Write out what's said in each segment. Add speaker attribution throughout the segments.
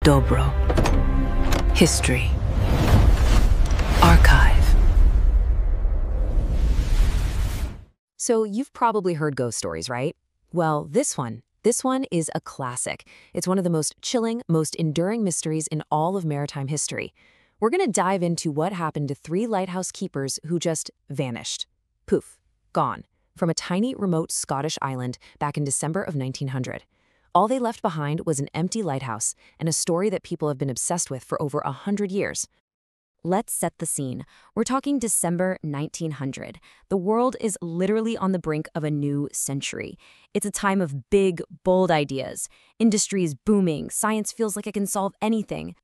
Speaker 1: Dobro. History. Archive.
Speaker 2: So you've probably heard ghost stories, right? Well, this one is a classic. It's one of the most chilling, most enduring mysteries in all of maritime history. We're going to dive into what happened to 3 lighthouse keepers who just vanished. Poof, gone, from a tiny, remote Scottish island back in December of 1900. All they left behind was an empty lighthouse and a story that people have been obsessed with for over 100 years.
Speaker 3: Let's set the scene. We're talking December 1900. The world is literally on the brink of a new century. It's a time of big, bold ideas. Industry is booming. Science feels like it can solve anything.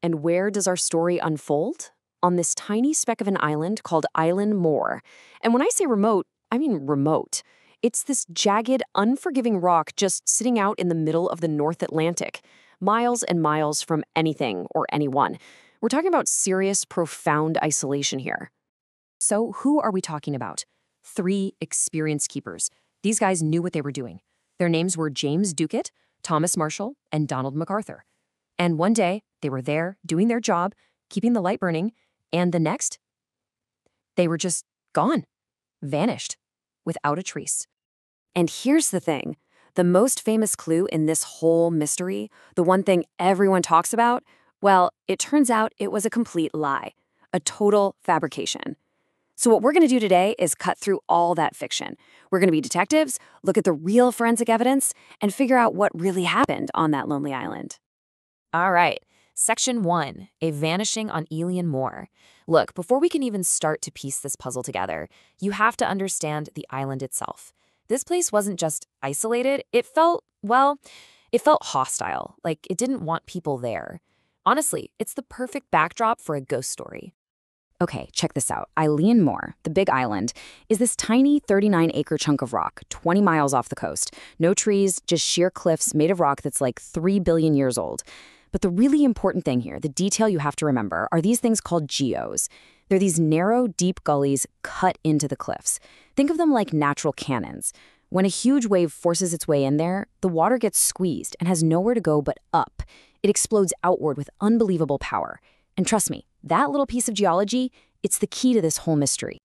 Speaker 2: And where does our story unfold? On this tiny speck of an island called Island Moor. And when I say remote, I mean remote. It's this jagged, unforgiving rock just sitting out in the middle of the North Atlantic, miles and miles from anything or anyone. We're talking about serious, profound isolation here. So who are we talking about? 3 experienced keepers. These guys knew what they were doing. Their names were James Ducat, Thomas Marshall, and Donald MacArthur. And one day, they were there, doing their job, keeping the light burning, and the next, they were just gone, vanished, without a trace. And here's the thing. The most famous clue in this whole mystery, the one thing everyone talks about, well, it turns out it was a complete lie, a total fabrication. So what we're going to do today is cut through all that fiction. We're going to be detectives, look at the real forensic evidence, and figure out what really happened on that lonely island. All right, Section 1, a vanishing on Island Moor. Look, before we can even start to piece this puzzle together, you have to understand the island itself. This place wasn't just isolated, it felt hostile, like it didn't want people there. Honestly, it's the perfect backdrop for a ghost story. Okay, check this out. Island Moor, the big island, is this tiny 39-acre chunk of rock, 20 miles off the coast. No trees, just sheer cliffs made of rock that's like 3 billion years old. But the really important thing here, the detail you have to remember, are these things called geos. They're these narrow, deep gullies cut into the cliffs. Think of them like natural cannons. When a huge wave forces its way in there, the water gets squeezed and has nowhere to go but up. It explodes outward with unbelievable power. And trust me, that little piece of geology, it's the key to this whole mystery.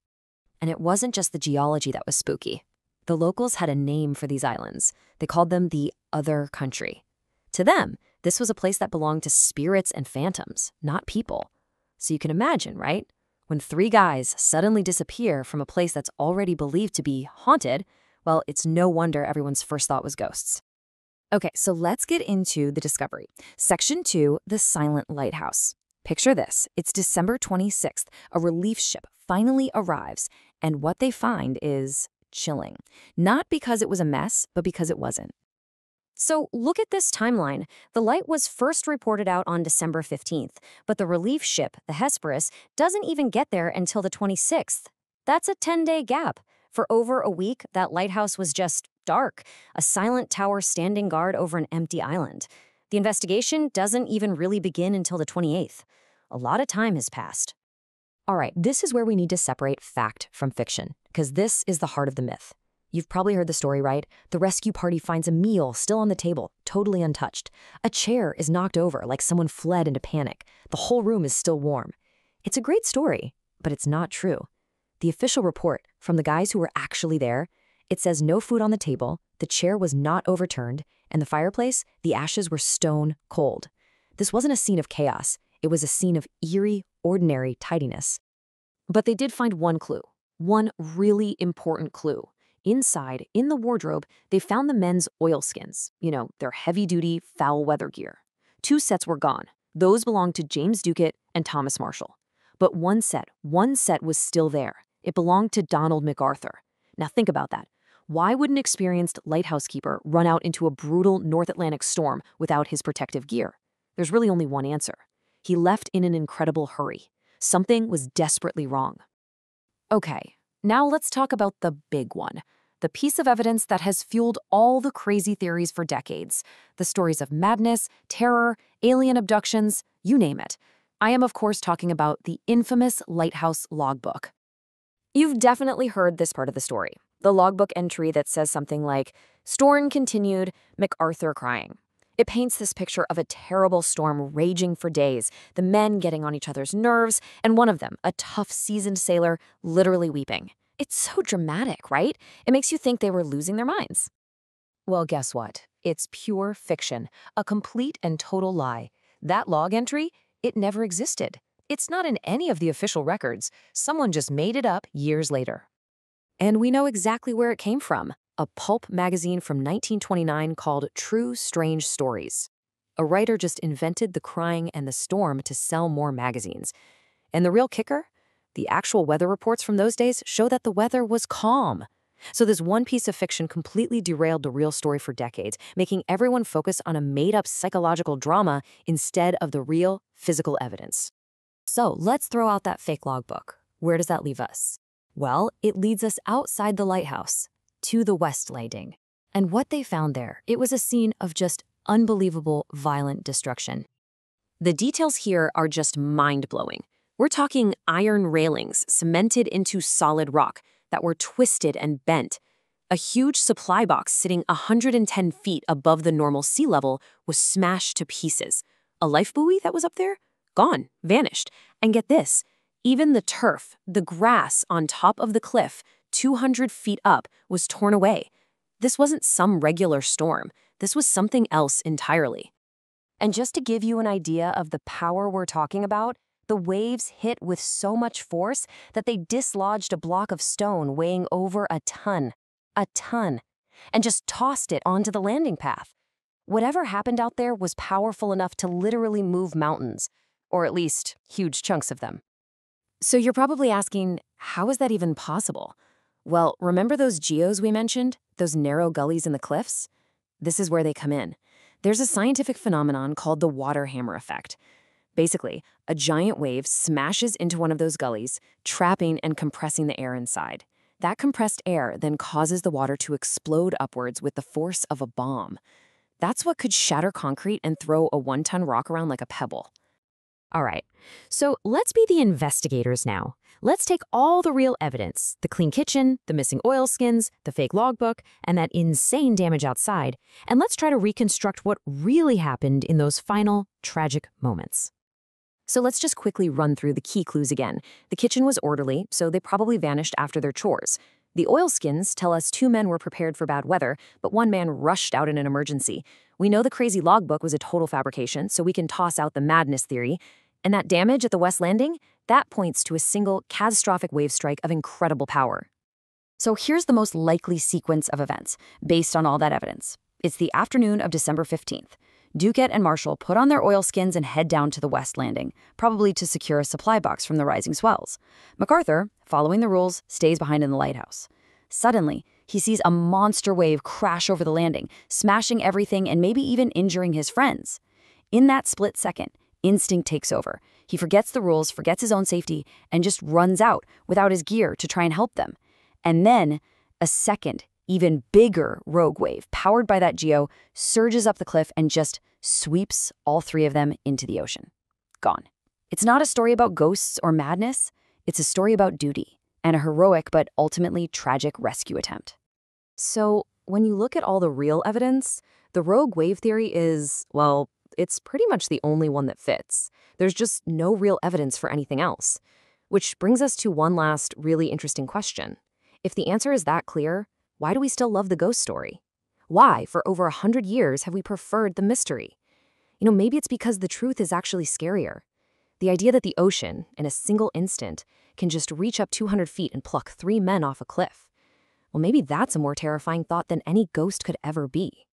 Speaker 2: And it wasn't just the geology that was spooky. The locals had a name for these islands. They called them the other country. To them, this was a place that belonged to spirits and phantoms, not people. So you can imagine, right? When 3 guys suddenly disappear from a place that's already believed to be haunted, well, it's no wonder everyone's first thought was ghosts. Okay, so let's get into the discovery. Section 2, the silent lighthouse. Picture this. It's December 26th. A relief ship finally arrives, and what they find is chilling. Not because it was a mess, but because it wasn't. So look at this timeline. The light was first reported out on December 15th, but the relief ship, the Hesperus, doesn't even get there until the 26th. That's a 10-day gap. For over a week, that lighthouse was just dark, a silent tower standing guard over an empty island. The investigation doesn't even really begin until the 28th. A lot of time has passed. All right, this is where we need to separate fact from fiction, because this is the heart of the myth. You've probably heard the story, right? The rescue party finds a meal still on the table, totally untouched. A chair is knocked over like someone fled into panic. The whole room is still warm. It's a great story, but it's not true. The official report from the guys who were actually there, it says no food on the table, the chair was not overturned, and the fireplace, the ashes were stone cold. This wasn't a scene of chaos. It was a scene of eerie, ordinary tidiness. But they did find one clue, one really important clue. Inside, in the wardrobe, they found the men's oilskins, their heavy-duty, foul-weather gear. 2 sets were gone. Those belonged to James Ducat and Thomas Marshall. But one set was still there. It belonged to Donald MacArthur. Now think about that. Why would an experienced lighthouse keeper run out into a brutal North Atlantic storm without his protective gear? There's really only one answer. He left in an incredible hurry. Something was desperately wrong. Okay, now let's talk about the big one. The piece of evidence that has fueled all the crazy theories for decades. The stories of madness, terror, alien abductions, you name it. I am, of course, talking about the infamous lighthouse logbook. You've definitely heard this part of the story. The logbook entry that says something like, "Storm continued, MacArthur crying." It paints this picture of a terrible storm raging for days, the men getting on each other's nerves, and one of them, a tough, seasoned sailor, literally weeping. It's so dramatic, right? It makes you think they were losing their minds.
Speaker 3: Well, guess what? It's pure fiction, a complete and total lie. That log entry, it never existed. It's not in any of the official records. Someone just made it up years later.
Speaker 2: And we know exactly where it came from, a pulp magazine from 1929 called True Strange Stories. A writer just invented the crying and the storm to sell more magazines. And the real kicker? The actual weather reports from those days show that the weather was calm. So this one piece of fiction completely derailed the real story for decades, making everyone focus on a made-up psychological drama instead of the real physical evidence.
Speaker 3: So let's throw out that fake logbook. Where does that leave us? Well, it leads us outside the lighthouse, to the West Landing. And what they found there, it was a scene of just unbelievable, violent destruction.
Speaker 2: The details here are just mind-blowing. We're talking iron railings cemented into solid rock that were twisted and bent. A huge supply box sitting 110 feet above the normal sea level was smashed to pieces. A life buoy that was up there? Gone, vanished. And get this, even the turf, the grass on top of the cliff, 200 feet up, was torn away. This wasn't some regular storm. This was something else entirely.
Speaker 3: And just to give you an idea of the power we're talking about, the waves hit with so much force that they dislodged a block of stone weighing over a ton, and just tossed it onto the landing path. Whatever happened out there was powerful enough to literally move mountains, or at least huge chunks of them.
Speaker 2: So you're probably asking, how is that even possible? Well, remember those geos we mentioned? Those narrow gullies in the cliffs? This is where they come in. There's a scientific phenomenon called the water hammer effect. Basically, a giant wave smashes into one of those gullies, trapping and compressing the air inside. That compressed air then causes the water to explode upwards with the force of a bomb. That's what could shatter concrete and throw a 1-ton rock around like a pebble.
Speaker 3: All right, so let's be the investigators now. Let's take all the real evidence, the clean kitchen, the missing oilskins, the fake logbook, and that insane damage outside, and let's try to reconstruct what really happened in those final, tragic moments.
Speaker 2: So let's just quickly run through the key clues again. The kitchen was orderly, so they probably vanished after their chores. The oilskins tell us 2 men were prepared for bad weather, but 1 man rushed out in an emergency. We know the crazy logbook was a total fabrication, so we can toss out the madness theory. And that damage at the West Landing, that points to a single catastrophic wave strike of incredible power. So here's the most likely sequence of events, based on all that evidence. It's the afternoon of December 15th. Duquette and Marshall put on their oilskins and head down to the West Landing, probably to secure a supply box from the rising swells. MacArthur, following the rules, stays behind in the lighthouse. Suddenly, he sees a monster wave crash over the landing, smashing everything and maybe even injuring his friends. In that split second, instinct takes over. He forgets the rules, forgets his own safety, and just runs out without his gear to try and help them. And then, a second, even bigger rogue wave, powered by that geo, surges up the cliff and just sweeps all 3 of them into the ocean. Gone. It's not a story about ghosts or madness. It's a story about duty and a heroic but ultimately tragic rescue attempt. So, when you look at all the real evidence, the rogue wave theory is, well, it's pretty much the only one that fits. There's just no real evidence for anything else. Which brings us to one last really interesting question. If the answer is that clear, why do we still love the ghost story? Why, for over 100 years, have we preferred the mystery? Maybe it's because the truth is actually scarier. The idea that the ocean, in a single instant, can just reach up 200 feet and pluck 3 men off a cliff. Well, maybe that's a more terrifying thought than any ghost could ever be.